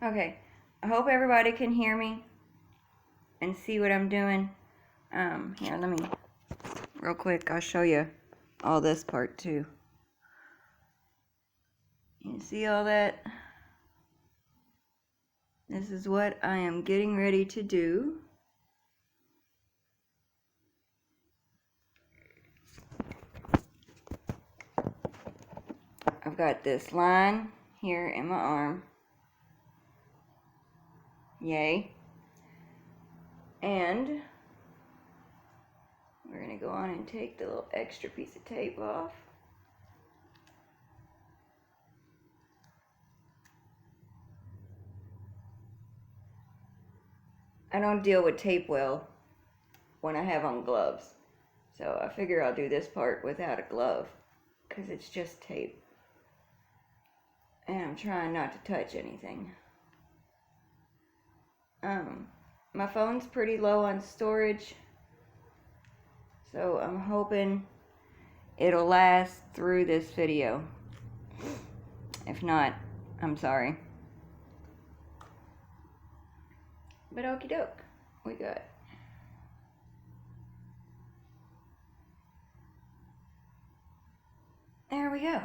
Okay, I hope everybody can hear me and see what I'm doing. Here, let me, real quick, I'll show you all this part too. You see all that? This is what I am getting ready to do. I've got this line here in my arm. Yay. And we're going to go on and take the little extra piece of tape off. I don't deal with tape well when I have on gloves. So I figure I'll do this part without a glove because it's just tape. And I'm trying not to touch anything. My phone's pretty low on storage, so I'm hoping it'll last through this video. If not, I'm sorry. But okie doke, we got. There we go.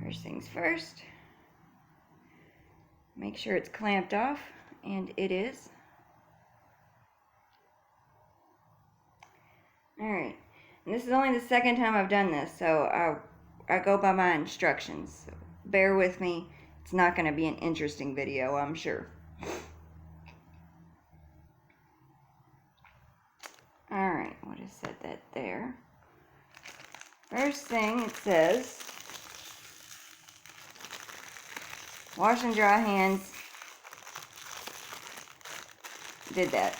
First things first, make sure it's clamped off, and it is. Alright, and this is only the second time I've done this, so I go by my instructions. So bear with me, it's not going to be an interesting video, I'm sure. Alright, what has said that there? First thing it says, wash and dry hands. Did that.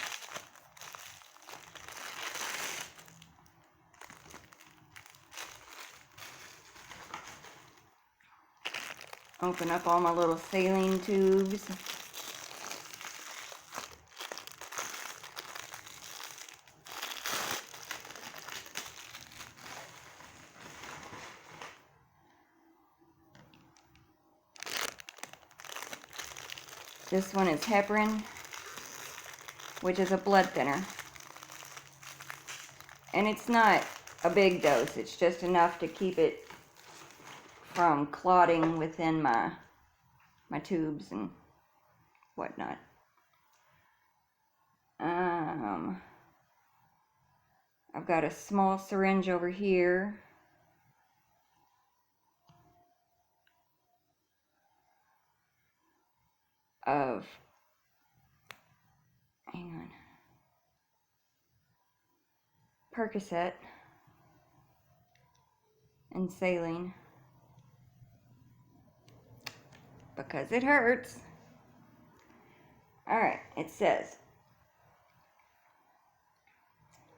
Open up all my little saline tubes. This one is heparin, which is a blood thinner. And it's not a big dose, it's just enough to keep it from clotting within my tubes and whatnot. I've got a small syringe over here. Of, hang on, Percocet and saline because it hurts. Alright, it says,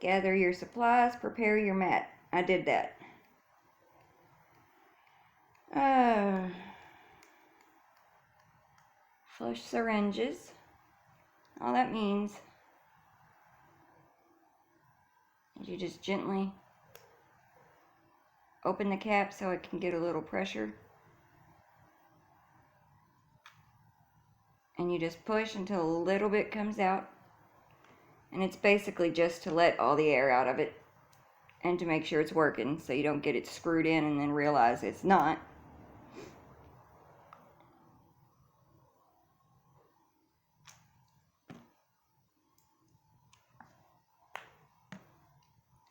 gather your supplies, prepare your mat. I did that. Flush syringes. All that means is you just gently open the cap so it can get a little pressure. And you just push until a little bit comes out. And it's basically just to let all the air out of it and to make sure it's working so you don't get it screwed in and then realize it's not.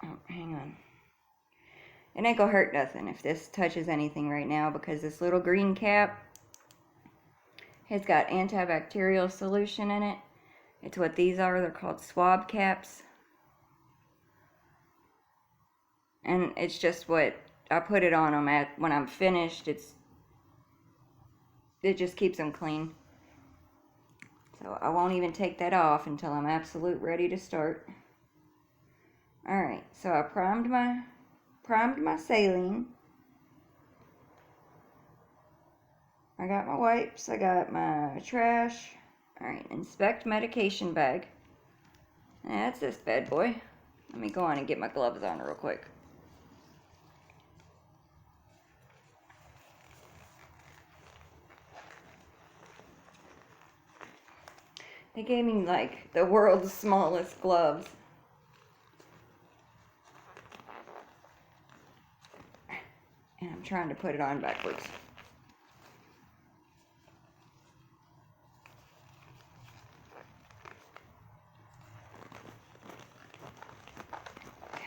Oh, hang on. It ain't gonna hurt nothing if this touches anything right now because this little green cap has got antibacterial solution in it. It's what these are. They're called swab caps. And it's just what I put it on them at when I'm finished. It just keeps them clean. So I won't even take that off until I'm absolute ready to start. Alright, so I primed my saline. I got my wipes, I got my trash. Alright, inspect medication bag. That's this bad boy. Let me go on and get my gloves on real quick. They gave me like the world's smallest gloves. And I'm trying to put it on backwards.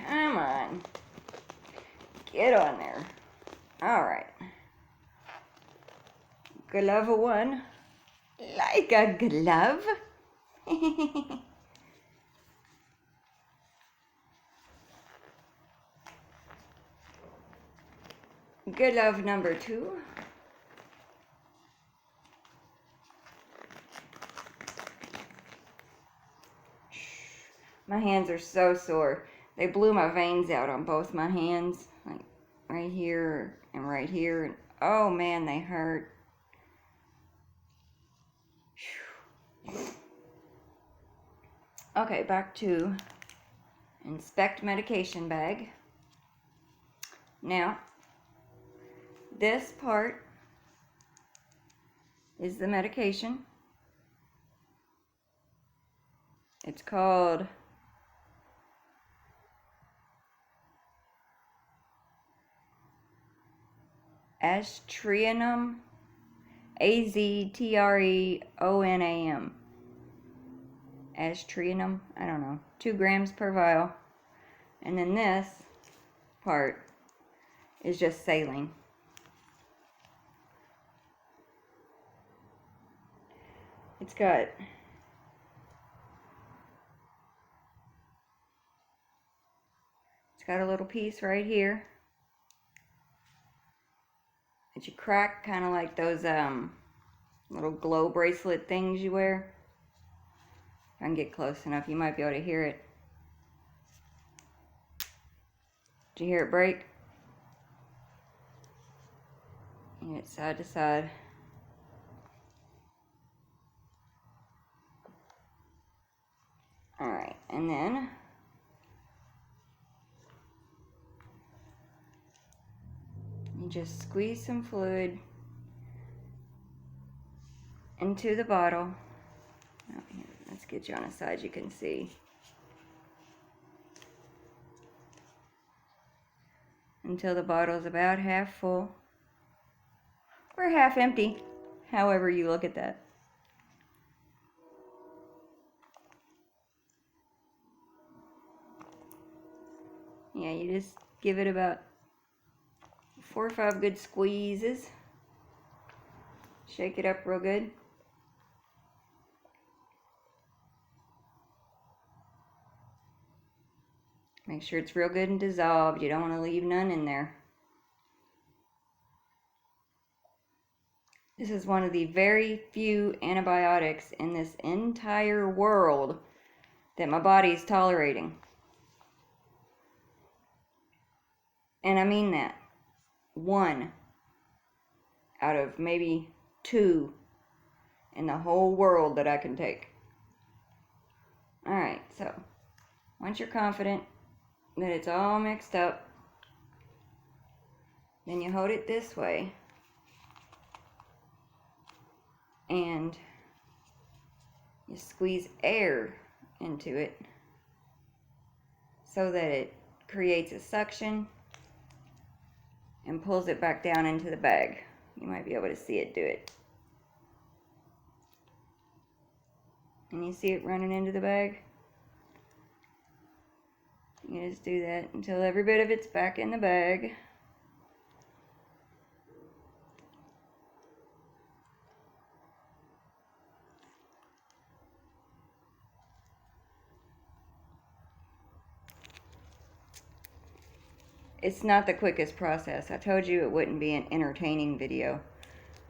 Come on. Get on there. Alright. Glove one. Like a glove. Glove number 2. My hands are so sore. They blew my veins out on both my hands. Like right here and right here. And oh man, they hurt. Okay, back to inspect medication bag. Now, this part is the medication. It's called Aztreonam, Aztreonam. Aztreonam, I don't know, 2 grams per vial. And then this part is just saline. It's got a little piece right here that you crack, kind of like those little glow bracelet things you wear. If I can get close enough, you might be able to hear it. Did you hear it break? And it's side to side. Alright, and then you just squeeze some fluid into the bottle. Oh, here, let's get you on a side you can see. Until the bottle's about half full. Or half empty, however you look at that. Yeah, you just give it about 4 or 5 good squeezes. Shake it up real good. Make sure it's real good and dissolved. You don't want to leave none in there. This is one of the very few antibiotics in this entire world that my body is tolerating. And I mean that. 1 out of maybe 2 in the whole world that I can take. Alright, so once you're confident that it's all mixed up, then you hold it this way and you squeeze air into it so that it creates a suction and pulls it back down into the bag. You might be able to see it do it. And you see it running into the bag? You just do that until every bit of it's back in the bag. It's not the quickest process. I told you it wouldn't be an entertaining video.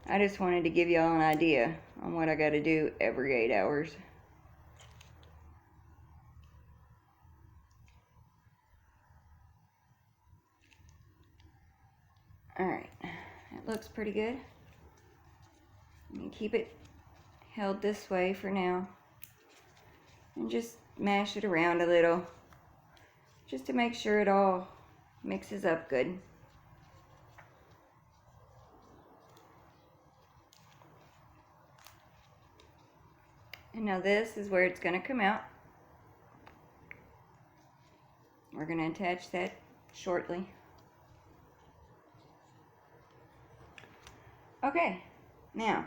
I just wanted to give y'all an idea on what I got to do every 8 hours. Alright, it looks pretty good. You can keep it held this way for now. And just mash it around a little, just to make sure it all mixes up good. And now this is where it's going to come out. We're going to attach that shortly. Okay, now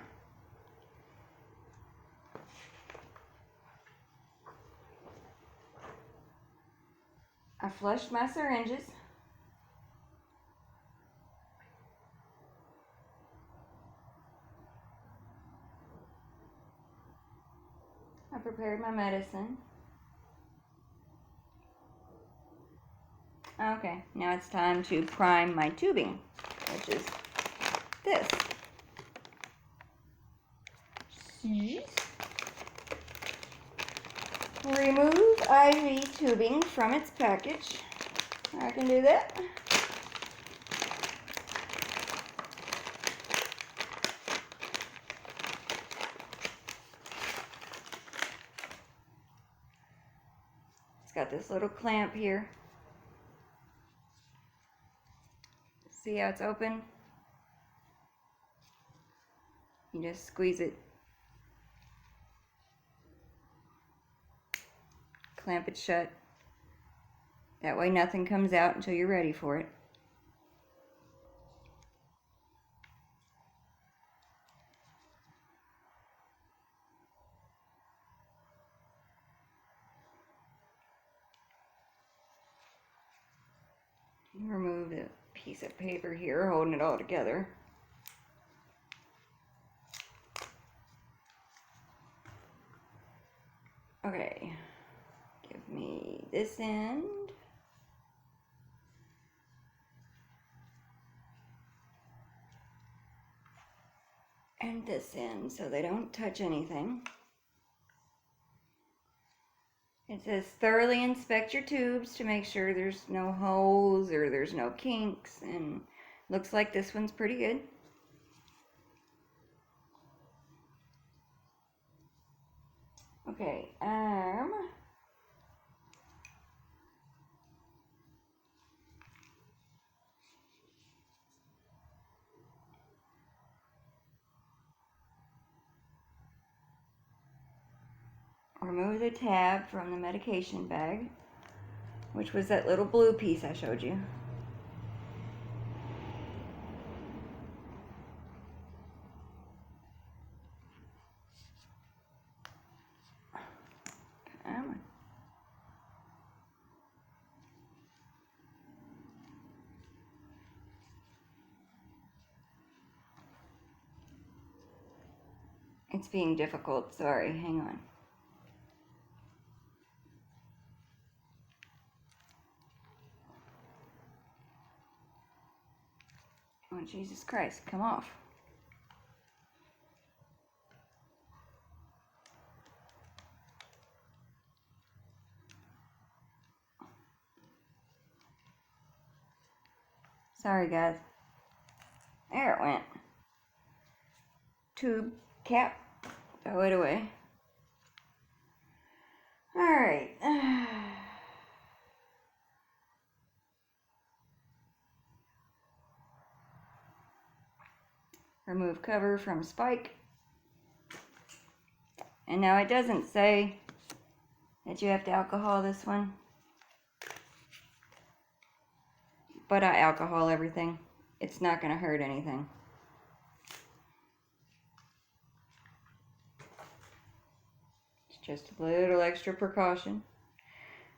I flushed my syringes. I prepared my medicine. Okay, now it's time to prime my tubing, which is this. Remove IV tubing from its package. I can do that. It's got this little clamp here. See how it's open? You just squeeze it. Clamp it shut. That way nothing comes out until you're ready for it. Remove the piece of paper here holding it all together. Okay, give me this end. And this end so they don't touch anything. It says thoroughly inspect your tubes to make sure there's no holes or there's no kinks, and looks like this one's pretty good. Okay, remove the tab from the medication bag, which was that little blue piece I showed you. It's being difficult, sorry, hang on. Oh, Jesus Christ, come off. Sorry, guys. There it went. Tube cap. Throw it away. Alright. Remove cover from spike. And now it doesn't say that you have to alcohol this one, but I alcohol everything. It's not going to hurt anything. It's just a little extra precaution.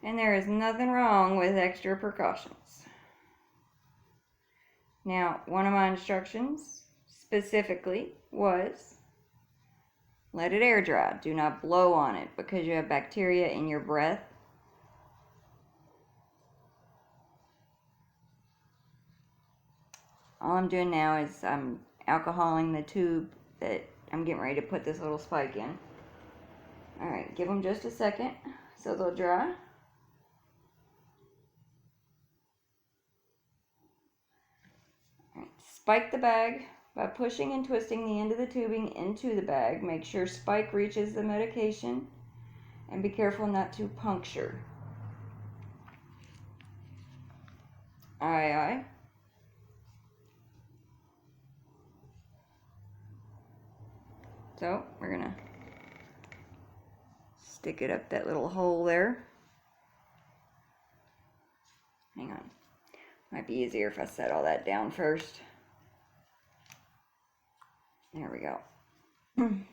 And there is nothing wrong with extra precautions. Now, one of my instructions specifically was let it air dry. Do not blow on it because you have bacteria in your breath. All I'm doing now is I'm alcoholing the tube that I'm getting ready to put this little spike in. Alright, give them just a second so they'll dry. Alright, spike the bag by pushing and twisting the end of the tubing into the bag. Make sure spike reaches the medication and be careful not to puncture. Aye, aye. So we're gonna stick it up that little hole there. Hang on. Might be easier if I set all that down first. There we go. And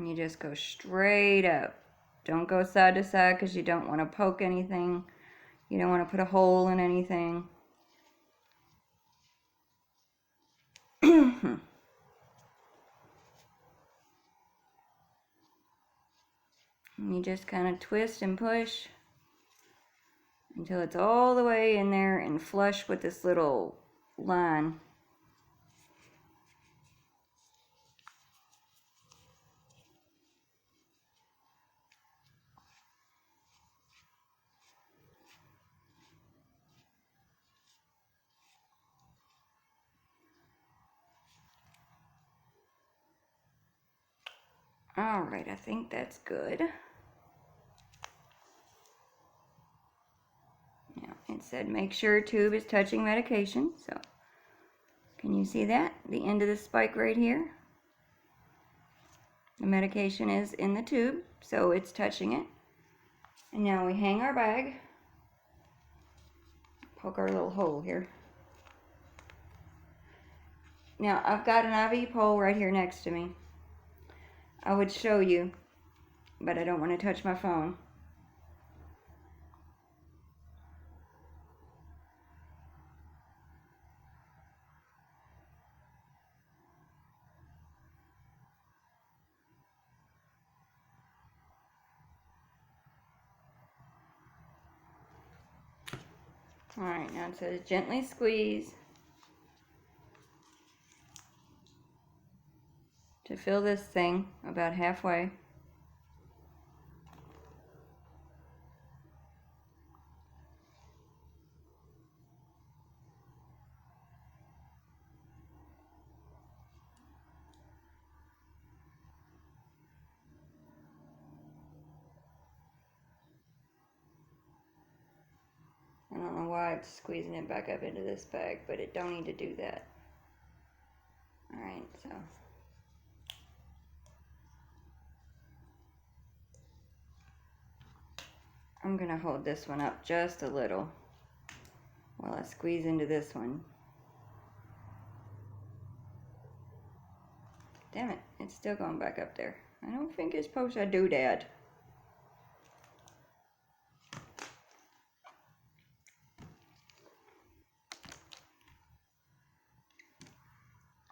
you just go straight up. Don't go side to side because you don't want to poke anything. You don't want to put a hole in anything. And you just kind of twist and push until it's all the way in there and flush with this little line. All right, I think that's good. Now, it said make sure tube is touching medication, so can you see that? The end of the spike right here. The medication is in the tube, so it's touching it. And now we hang our bag. Poke our little hole here. Now, I've got an IV pole right here next to me. I would show you, but I don't want to touch my phone. Alright, now it says gently squeeze to fill this thing about halfway. I don't know why it's squeezing it back up into this bag, but it don't need to do that. Alright, so I'm going to hold this one up just a little while I squeeze into this one. Damn it, it's still going back up there. I don't think it's supposed to do that.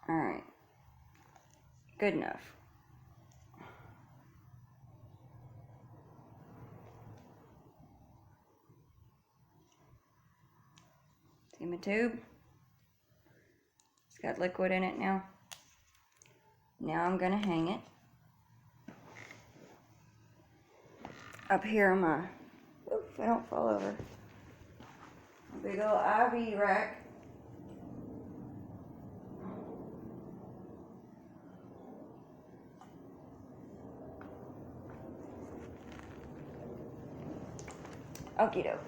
Alright, good enough. See my tube? It's got liquid in it now. Now I'm going to hang it up here on my, oops, I don't fall over, a big old IV rack. Okie doke.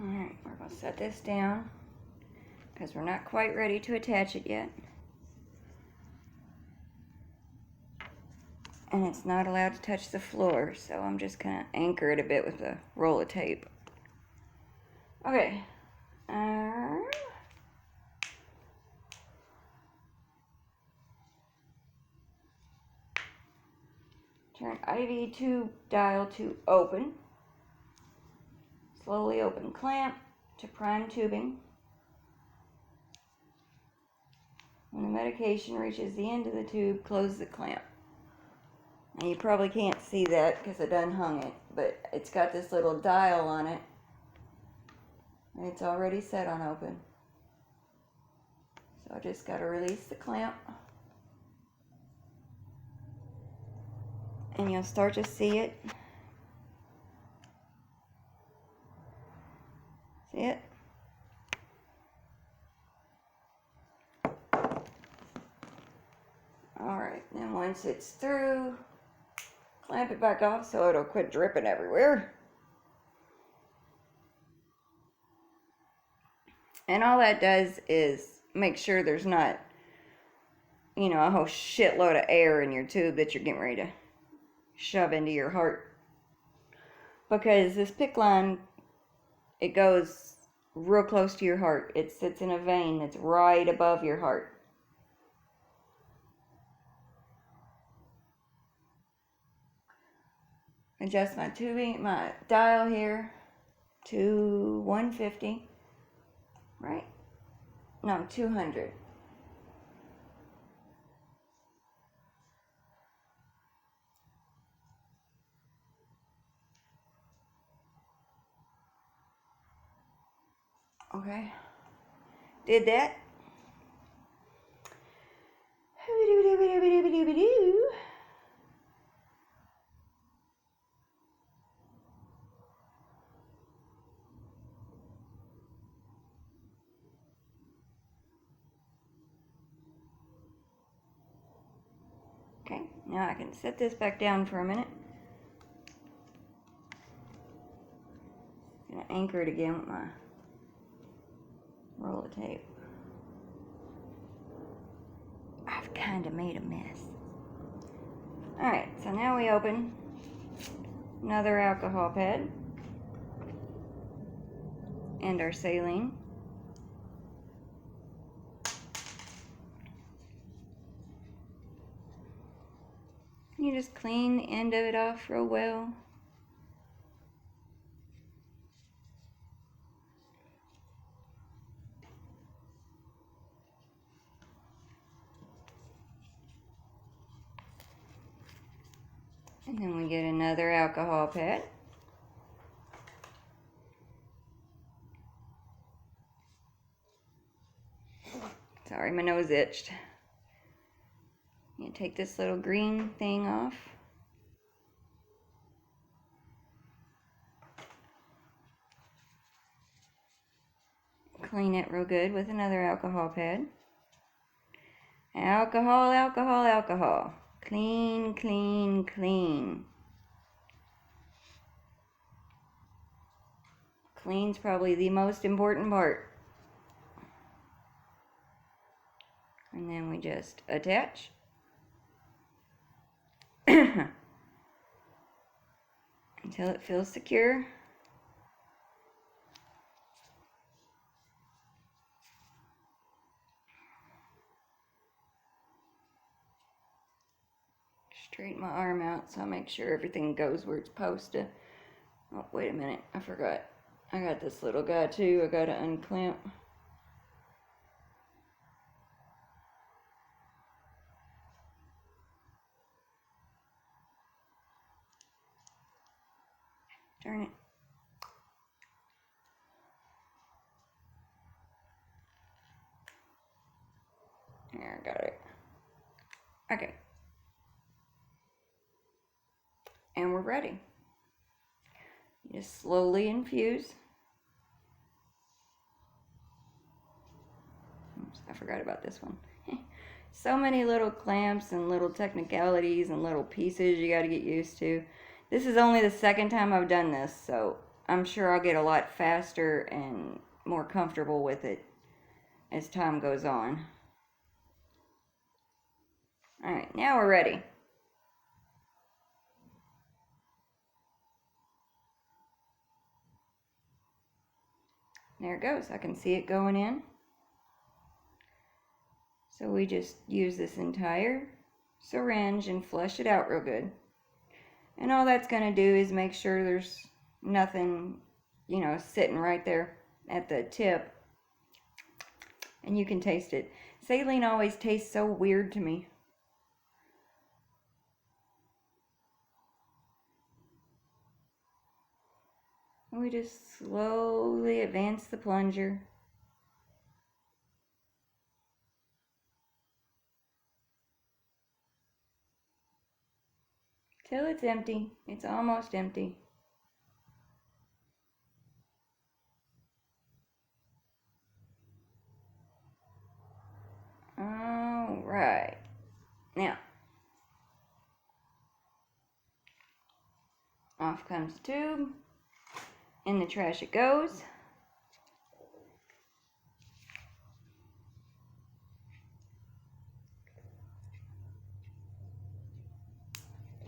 Alright, we're going to set this down because we're not quite ready to attach it yet. And it's not allowed to touch the floor, so I'm just going to anchor it a bit with a roll of tape. Okay. Turn IV tube dial to open. Slowly open clamp to prime tubing. When the medication reaches the end of the tube, close the clamp. Now you probably can't see that because I done hung it, but it's got this little dial on it. And it's already set on open. So I just got to release the clamp. And you'll start to see it. See it? Alright, then once it's through, clamp it back off so it'll quit dripping everywhere. And all that does is make sure there's not, you know, a whole shitload of air in your tube that you're getting ready to shove into your heart. Because this PICC line, it goes real close to your heart. It sits in a vein that's right above your heart. Adjust my tubing, my dial here to 150, right? No, 200. Okay, did that. Okay, now I can set this back down for a minute. I'm gonna anchor it again with my roll of tape. I've kind of made a mess. Alright, so now we open another alcohol pad and our saline. You just clean the end of it off real well. And then we get another alcohol pad. Sorry, my nose itched. You take this little green thing off. Clean it real good with another alcohol pad. Alcohol, alcohol, alcohol. Clean, clean, clean. Clean's probably the most important part. And then we just attach. Until it feels secure. Straighten my arm out so I make sure everything goes where it's supposed to. Oh, wait a minute, I forgot. I got this little guy too, I gotta unclamp. Darn it. There, I got it. Okay. And we're ready. You just slowly infuse. Oops, I forgot about this one. So many little clamps and little technicalities and little pieces you got to get used to. This is only the second time I've done this, so I'm sure I'll get a lot faster and more comfortable with it as time goes on. Alright, now we're ready. There it goes. I can see it going in. So we just use this entire syringe and flush it out real good. And all that's going to do is make sure there's nothing, you know, sitting right there at the tip. And you can taste it. Saline always tastes so weird to me. And we just slowly advance the plunger. Till it's empty. It's almost empty. All right. Now, Off comes the tube. In the trash it goes.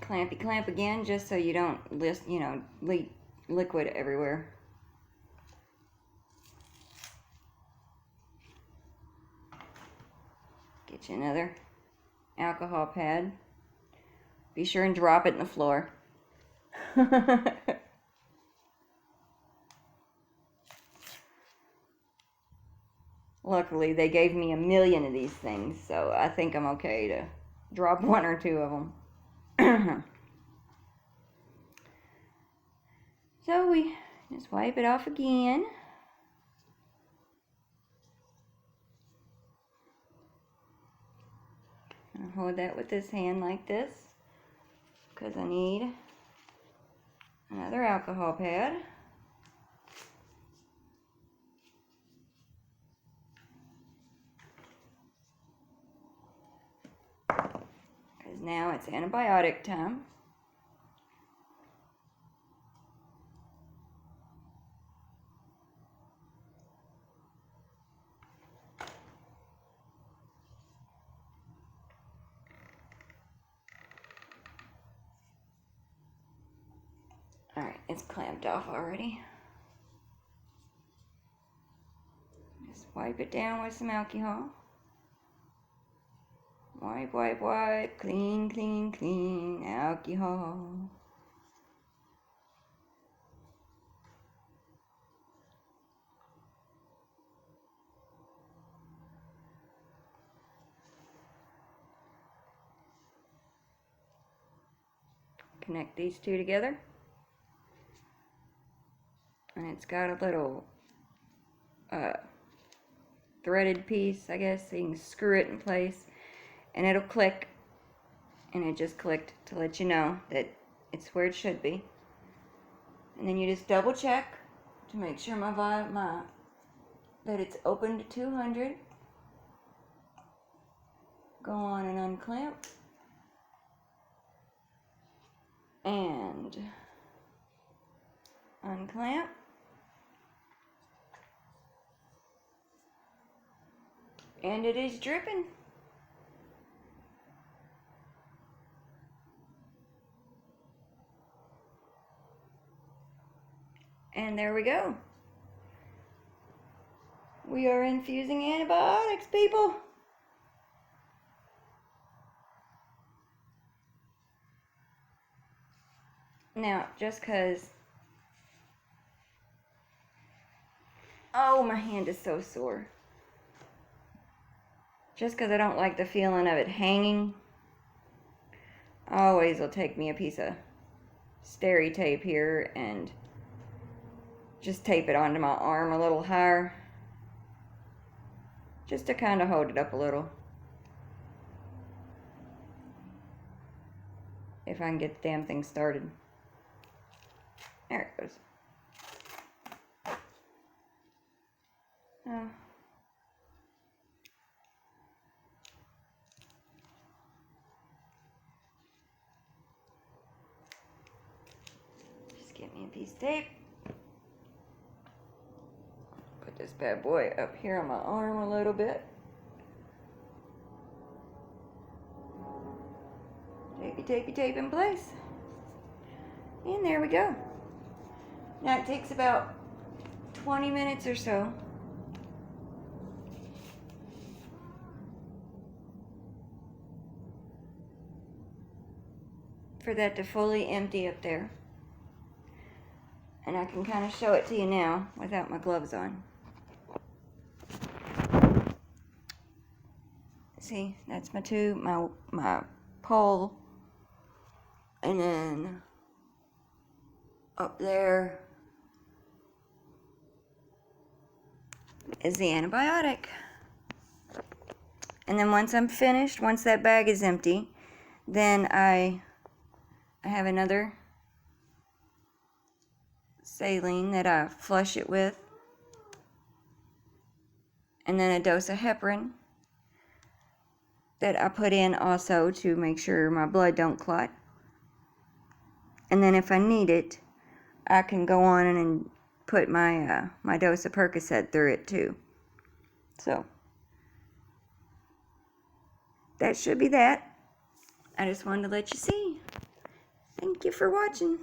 Clampy clamp again, just so you don't leak liquid everywhere. Get you another alcohol pad. Be sure and drop it in the floor. Luckily, they gave me 1,000,000 of these things, so I think I'm okay to drop 1 or 2 of them. So we just wipe it off again. I'll hold that with this hand like this, because I need another alcohol pad. Because now it's antibiotic time. Alright, it's clamped off already. Just wipe it down with some alcohol. Wipe, wipe, wipe. Clean, clean, clean. Alcohol. Connect these two together. And it's got a little threaded piece, I guess, so you can screw it in place. And it'll click. And it just clicked to let you know that it's where it should be. And then you just double check to make sure that it's open to 200. Go on and unclamp. And unclamp. And it is dripping. And there we go. We are infusing antibiotics, people. Now, just because... Oh, my hand is so sore. Just because I don't like the feeling of it hanging, I always will take me a piece of steri tape here and just tape it onto my arm a little higher, just to kind of hold it up a little, if I can get the damn thing started. There it goes. Oh. Just get me a piece of tape. Put this bad boy up here on my arm a little bit. Tapey, tapey, tape in place. And there we go. Now it takes about 20 minutes or so for that to fully empty up there. And I can kind of show it to you now without my gloves on. See, that's my tube, my pole, and then up there is the antibiotic. And then once I'm finished, once that bag is empty, then I have another saline that I flush it with, and then a dose of heparin that I put in also to make sure my blood don't clot. And then if I need it, I can go on and put my my dose of Percocet through it too. So that should be that. I just wanted to let you see. Thank you for watching.